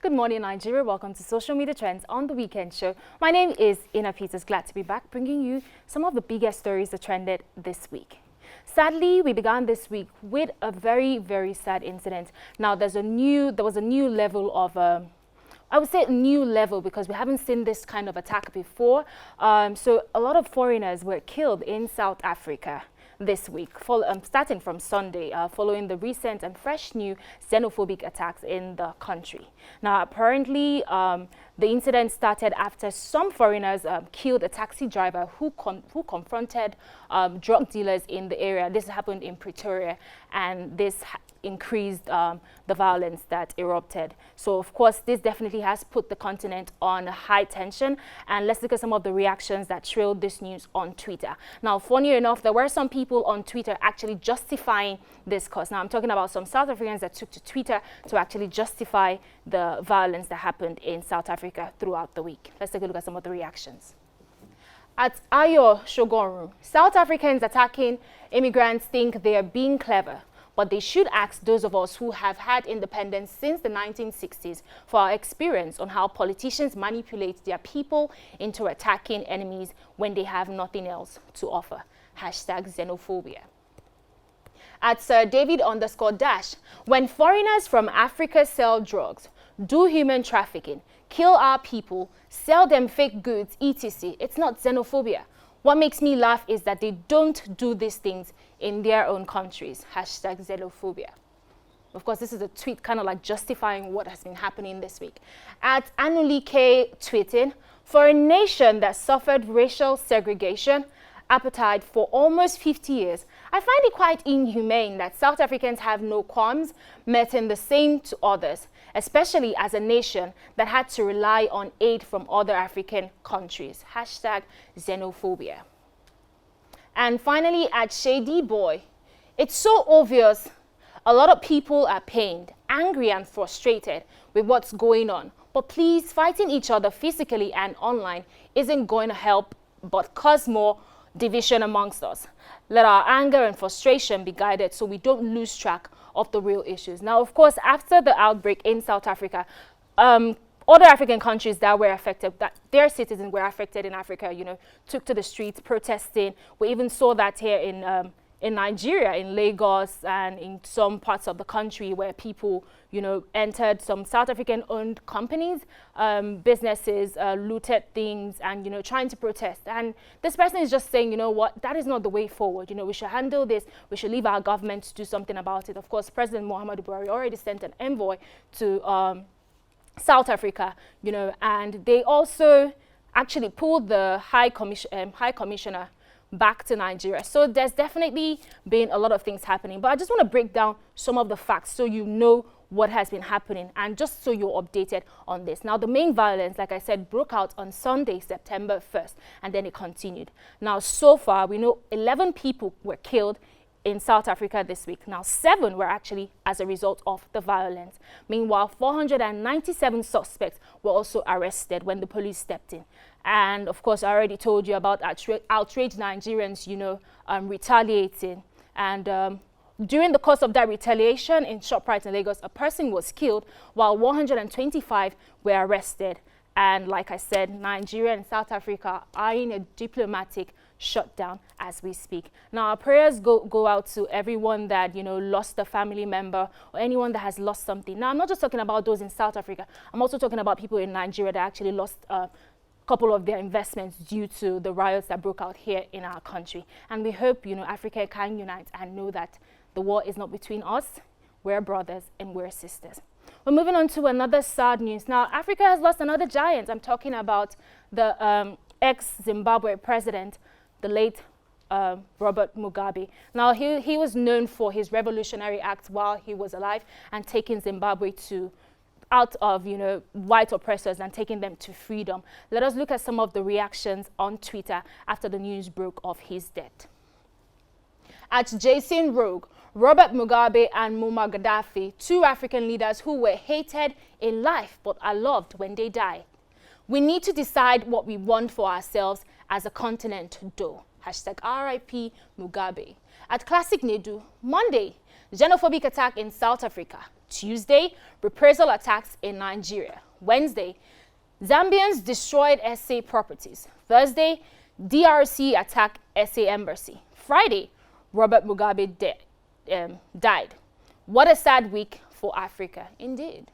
Good morning, Nigeria. Welcome to Social Media Trends on the Weekend Show. My name is Ina Peters. Glad to be back, bringing you some of the biggest stories that trended this week. Sadly, we began this week with a very sad incident. Now, there was a new level of, I would say a new level because we haven't seen this kind of attack before. So a lot of foreigners were killed in South Africa this week, starting from Sunday, following the recent and fresh new xenophobic attacks in the country. Now, apparently, the incident started after some foreigners killed a taxi driver who confronted drug dealers in the area. This happened in Pretoria, and this increased the violence that erupted. So, of course, this definitely has put the continent on high tension. And let's look at some of the reactions that trailed this news on Twitter. Now, funny enough, there were some people on Twitter actually justifying this cause. Now, I'm talking about some South Africans that took to Twitter to actually justify the violence that happened in South Africa throughout the week. Let's take a look at some of the reactions. At Ayo Shogoru, South Africans attacking immigrants think they are being clever, but they should ask those of us who have had independence since the 1960s for our experience on how politicians manipulate their people into attacking enemies when they have nothing else to offer. #Xenophobia. At Sir David_Dash, when foreigners from Africa sell drugs, do human trafficking, kill our people, sell them fake goods, etc., it's not xenophobia. What makes me laugh is that they don't do these things in their own countries. #Xenophobia. Of course, this is a tweet kind of like justifying what has been happening this week. At Anulike tweeting, for a nation that suffered racial segregation, apartheid for almost 50 years, I find it quite inhumane that South Africans have no qualms meting the same to others, especially as a nation that had to rely on aid from other African countries. #Xenophobia. And finally, at Shady Boy, it's so obvious a lot of people are pained, angry and frustrated with what's going on. But please, fighting each other physically and online isn't going to help but cause more division amongst us. Let our anger and frustration be guided so we don't lose track of the real issues. Now, of course, after the outbreak in South Africa, other African countries that were affected, that their citizens were affected in Africa, took to the streets protesting. We even saw that here in Nigeria, in Lagos, and in some parts of the country where people, entered some South African-owned companies, businesses, looted things, and, trying to protest. And this person is just saying, what, that is not the way forward. We should handle this. We should leave our government to do something about it. Of course, President Muhammadu Buhari already sent an envoy to South Africa, and they also actually pulled the High Commissioner back to Nigeria. So there's definitely been a lot of things happening, but I just want to break down some of the facts so you know what has been happening and just so you're updated on this. Now, the main violence, like I said, broke out on Sunday, September 1st, and then it continued. Now, so far, we know 11 people were killed in South Africa this week. Now, 7 were actually as a result of the violence. Meanwhile, 497 suspects were also arrested when the police stepped in. And of course, I already told you about outraged Nigerians, retaliating. And during the course of that retaliation in ShopRite in Lagos, a person was killed while 125 were arrested. And like I said, Nigeria and South Africa are in a diplomatic shutdown as we speak. Now, our prayers go out to everyone that, lost a family member or anyone that has lost something. Now, I'm not just talking about those in South Africa. I'm also talking about people in Nigeria that actually lost a couple of their investments due to the riots that broke out here in our country. And we hope, Africa can unite and know that the war is not between us. We're brothers and we're sisters. We're moving on to another sad news. Now, Africa has lost another giant. I'm talking about the ex-Zimbabwe president, the late Robert Mugabe. Now, he was known for his revolutionary acts while he was alive and taking Zimbabwe out of, white oppressors and taking them to freedom. Let us look at some of the reactions on Twitter after the news broke of his death. At Jason Rogue, Robert Mugabe and Muammar Gaddafi, 2 African leaders who were hated in life but are loved when they die. We need to decide what we want for ourselves as a continent though. #RIP Mugabe. At Classic Nedu, Monday, xenophobic attack in South Africa. Tuesday, reprisal attacks in Nigeria. Wednesday, Zambians destroyed SA properties. Thursday, DRC attack SA embassy. Friday, Robert Mugabe died. What a sad week for Africa, indeed.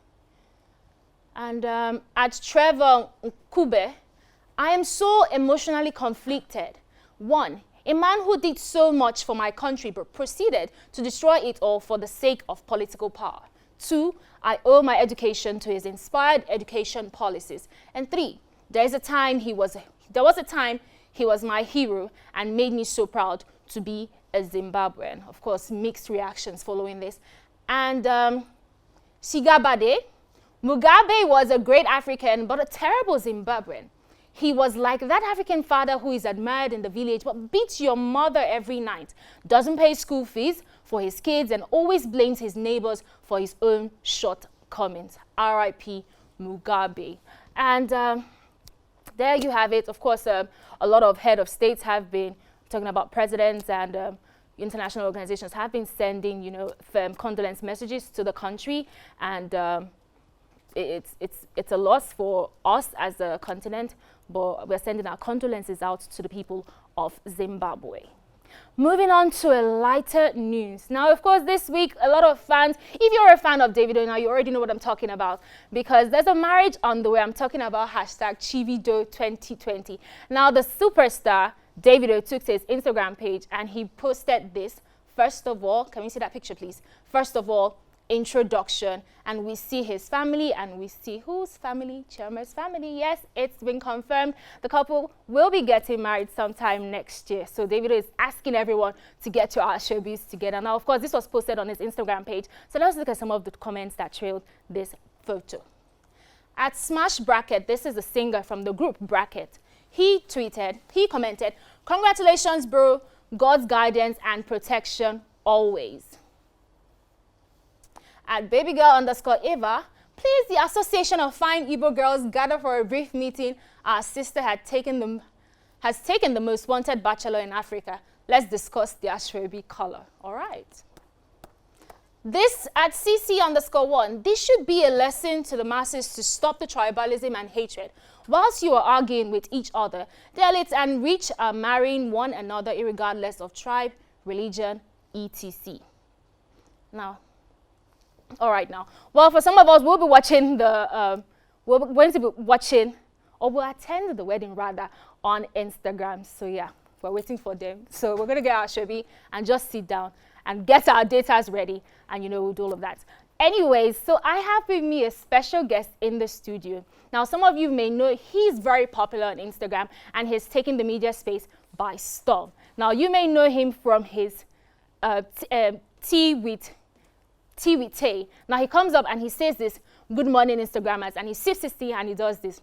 And at Trevor Nkube, I am so emotionally conflicted. 1. A man who did so much for my country but proceeded to destroy it all for the sake of political power. 2. I owe my education to his inspired education policies. And 3. There was a time he was my hero and made me so proud to be a Zimbabwean. Of course, mixed reactions following this. And Sigabade, Mugabe was a great African but a terrible Zimbabwean. He was like that African father who is admired in the village but beats your mother every night, doesn't pay school fees for his kids, and always blames his neighbors for his own shortcomings. R.I.P. Mugabe. And there you have it. Of course, a lot of head of states have been talking about presidents, and international organizations have been sending, you know, condolence messages to the country, and it's a loss for us as a continent, but we're sending our condolences out to the people of Zimbabwe. Moving on to a lighter news. Now, of course, this week, a lot of fans, if you're a fan of Davido now, you already know what I'm talking about, because there's a marriage on the way. I'm talking about hashtag Chivido 2020. Now, the superstar, Davido, took to his Instagram page and he posted this. First of all, can we see that picture, please? First of all, introduction, and we see his family, and we see whose family? Chioma's family. Yes, it's been confirmed. The couple will be getting married sometime next year. So Davido is asking everyone to get to our showbiz together. Now, of course, this was posted on his Instagram page. So let's look at some of the comments that trailed this photo. At Smash Bracket, this is a singer from the group Bracket. He commented, "Congratulations, bro. God's guidance and protection always." At babygirl_Eva, please, the Association of Fine Igbo Girls gather for a brief meeting. Our sister has taken the most wanted bachelor in Africa. Let's discuss the Ashwebi color. All right. This at CC_1, this should be a lesson to the masses to stop the tribalism and hatred. Whilst you are arguing with each other, the elites and rich are marrying one another irregardless of tribe, religion, etc. Now, all right now. Well, for some of us, we'll be watching we're going to be watching, or we'll attend the wedding rather, on Instagram. So yeah, we're waiting for them. So we're going to get our Shobi and just sit down and get our datas ready, and you know, we'll do all of that. Anyways, so I have with me a special guest in the studio. Now, some of you may know he's very popular on Instagram and he's taking the media space by storm. Now, you may know him from his Tea with Tay. Now, he comes up and he says this, "Good morning, Instagrammers," and he sips his tea and he does this.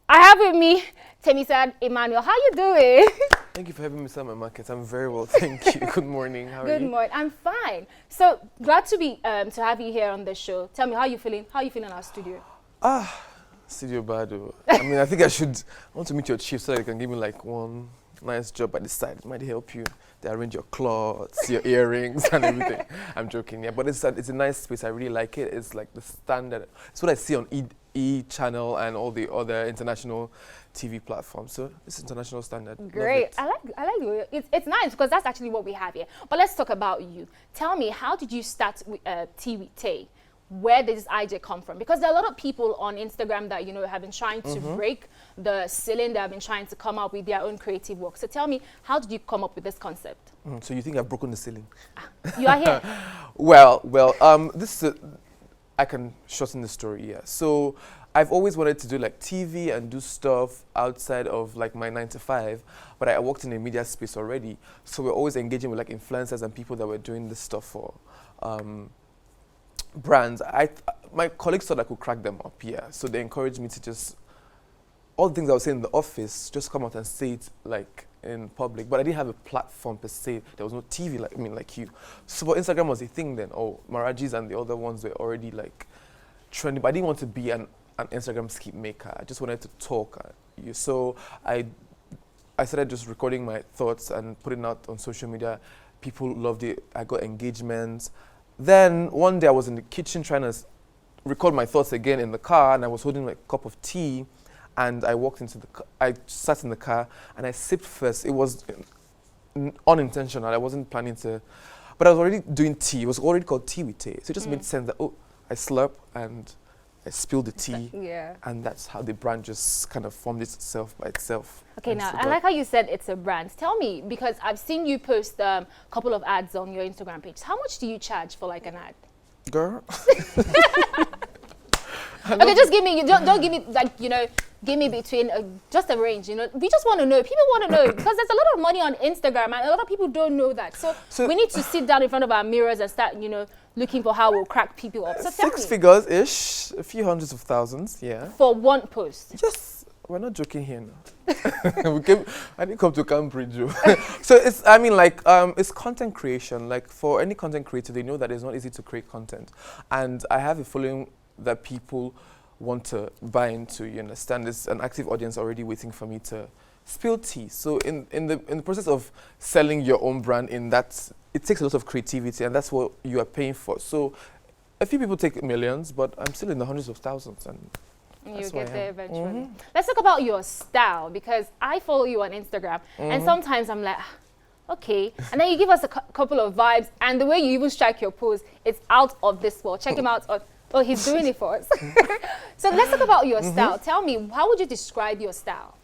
I have with me Temisad Emmanuel. How you doing? Thank you for having me, Sam Market. I'm very well, thank you. Good morning. How are you? Good morning. I'm fine. So glad to be to have you here on the show. Tell me, how you feeling? How you feeling in our studio? Studio Bado. I mean, I think I want to meet your chief so that you can give me like one nice job at the side. It might help you. They arrange your clothes, your earrings, and everything. I'm joking, yeah. But it's a nice space. I really like it. It's like the standard. It's what I see on E channel and all the other international TV platforms. So it's international standard. Great. I like the way it's nice because that's actually what we have here. But let's talk about you. Tell me, how did you start with Tea with Tay? Where did this idea come from? Because there are a lot of people on Instagram that, you know, have been trying to break the ceiling. They have been trying to come up with their own creative work. So tell me, how did you come up with this concept? So you think I've broken the ceiling? You are here. well, this is I can shorten the story, yeah. So I've always wanted to do like TV and do stuff outside of like my 9 to 5, but I worked in a media space already. So we're always engaging with like influencers and people that were doing this stuff for brands. My colleagues thought I could crack them up, yeah. So they encouraged me to just, all the things I was saying in the office, just come out and say it like in public. But I didn't have a platform per se. There was no TV like you. So but Instagram was a thing then. Oh, Marajis and the other ones were already like trending. But I didn't want to be an Instagram skip maker. I just wanted to talk. So I started just recording my thoughts and putting out on social media. People loved it. I got engagements. Then one day I was in the kitchen trying to record my thoughts again in the car, and I was holding a cup of tea, and I walked into the I sat in the car and I sipped first. It was unintentional. I wasn't planning to, but I was already doing tea. It was already called tea with tea. So it just made sense that, oh, I slurp and I spilled the tea. Yeah. And that's how the brand just kind of formed itself by itself. Okay, now, I like how you said it's a brand. Tell me, because I've seen you post a couple of ads on your Instagram page. How much do you charge for like an ad? Girl. Okay, just give me, don't give me like, give me between just a range, we just want to know. People want to know because there's a lot of money on Instagram and a lot of people don't know that. So we need to sit down in front of our mirrors and start, looking for how we'll crack people up. So tell me. 6 figures-ish, a few hundreds of thousands, yeah. For one post? Yes, we're not joking here now. I didn't come to Cambridge. So it's, it's content creation. Like for any content creator, they know that it's not easy to create content. And I have a following that people want to buy into. You understand? There's an active audience already waiting for me to spill tea. So in the process of selling your own brand, it takes a lot of creativity, and that's what you are paying for. So a few people take millions, but I'm still in the hundreds of thousands, and you get there eventually. Let's talk about your style, because I follow you on Instagram, and sometimes I'm like, okay, and then you give us a couple of vibes, and the way you even strike your pose, it's out of this world. Check him out on. Oh, he's doing it for us. So let's talk about your style. Tell me, how would you describe your style?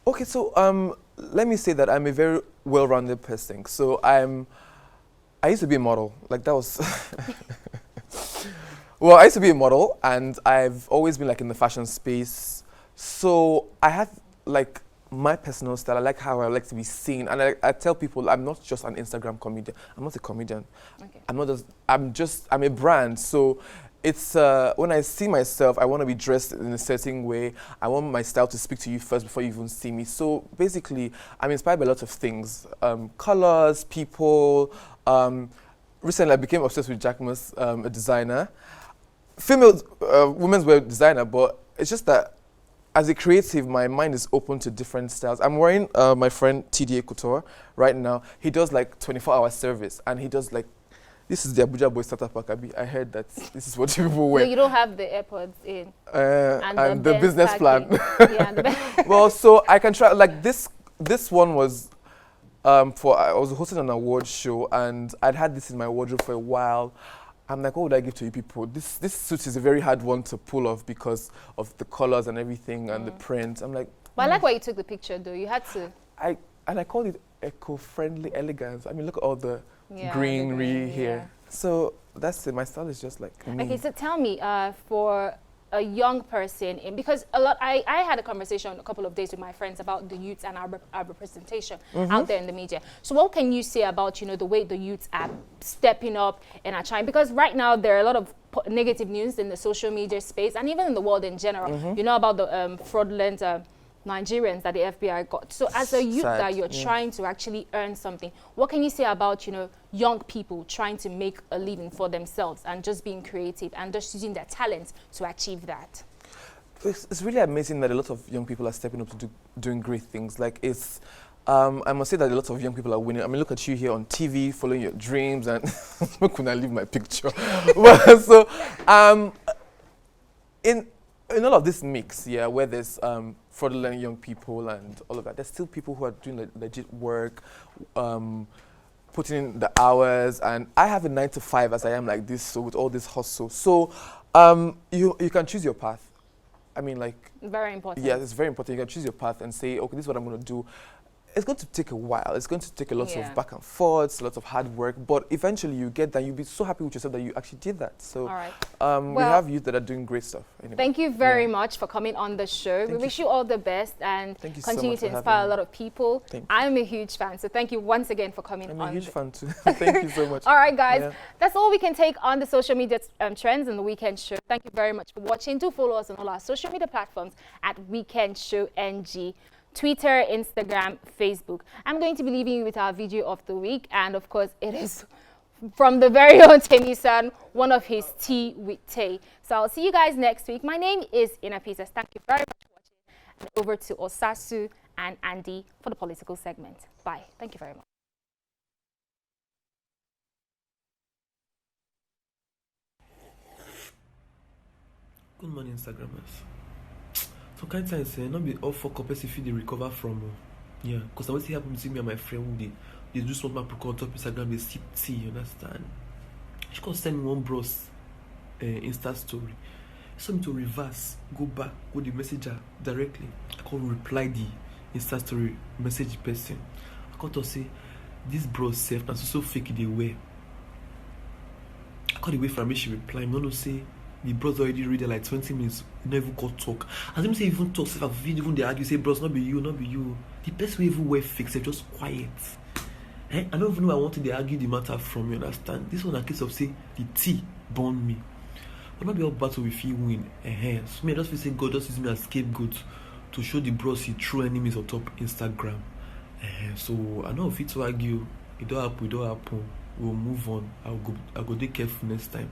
Okay, so let me say that I'm a very well-rounded person. So I used to be a model. Like that was well, I used to be a model, and I've always been like in the fashion space. So I have like my personal style. I like how I like to be seen, and I tell people I'm not just an Instagram comedian. I'm not a comedian. Okay. I'm a brand. So it's when I see myself, I want to be dressed in a certain way. I want my style to speak to you first before you even see me. So basically, I'm inspired by a lot of things: colors, people. Recently, I became obsessed with Jack Moss, a designer, female women's wear designer. But it's just that as a creative, my mind is open to different styles. I'm wearing my friend TDA Couture right now. He does like 24-hour service, and he does like. This is the Abuja Boy Startup Akabi. I heard that this is what people wear. No, you don't have the AirPods in. And the business plan. Yeah, well, so I can try, like this one was, I was hosting an award show, and I'd had this in my wardrobe for a while. I'm like, what would I give to you people? This suit is a very hard one to pull off because of the colors and everything and the print. I'm like. But I like why you took the picture though. You had to. I called it eco-friendly elegance. I mean, look at all the greenery here. Yeah. So that's it. My style is just like me. Okay, so tell me, for a young person, because I had a conversation a couple of days with my friends about the youth and our representation out there in the media. So what can you say about, the way the youths are stepping up and are trying? Because right now there are a lot of negative news in the social media space and even in the world in general. You know about the fraudulent Nigerians that the FBI got. So as a youth that you're trying to actually earn something, what can you say about, young people trying to make a living for themselves and just being creative and just using their talents to achieve that? It's really amazing that a lot of young people are stepping up to doing great things. Like I must say that a lot of young people are winning. I mean, look at you here on TV, following your dreams, and how can I leave my picture? Well, so in all of this mix, where there's fraudulent young people and all of that, there's still people who are doing legit work, putting in the hours, and I have a 9 to 5 as I am like this, so with all this hustle. So you can choose your path. I mean, like. Very important. Yeah, it's very important. You can choose your path and say, okay, this is what I'm going to do. It's going to take a while. It's going to take a lot of back and forth, a lot of hard work, but eventually you get that. You'll be so happy with yourself that you actually did that. So all right. We have youth that are doing great stuff. Anyway. Thank you very much for coming on the show. We wish you all the best and continue to inspire a lot of people. I'm a huge fan, so thank you once again for coming on. I'm a huge fan too. Thank you so much. All right, guys. That's all we can take on the social media trends in the Weekend Show. Thank you very much for watching. Do follow us on all our social media platforms at Weekend Show NG. Twitter, Instagram, Facebook. I'm going to be leaving you with our video of the week, and of course it is from the very own Temi-san, one of his tea with Tay. So I'll see you guys next week. My name is Ina Peters. Thank you very much for watching, and over to Osasu and Andy for the political segment. Bye. Thank you very much. Good morning, Instagrammers. So kind of say not be all fuck up as if they recover from yeah, because I always see happen to me and my friend who they just want my pro on top Instagram, they sip tea, you understand? She can send me one bros Insta story. So me to reverse, go back, go the messenger directly. I can reply the Insta story message person. I can to say this bro self and so fake they wear. I can't wait for me she reply. Me no say the bros already read like 20 minutes, never got talk. As them say even talk, if I even they argue, say bros, not be you, not be you. The best way even wear fix it, just quiet. I don't even know I wanted to argue the matter from you, understand? This one a case of say the tea burn me. But not be all battle with you win. So me I just feel say God just use me as scapegoat to show the bros he true enemies on top Instagram. So I know if it's to argue, it don't happen. We'll move on. I'll go take careful next time.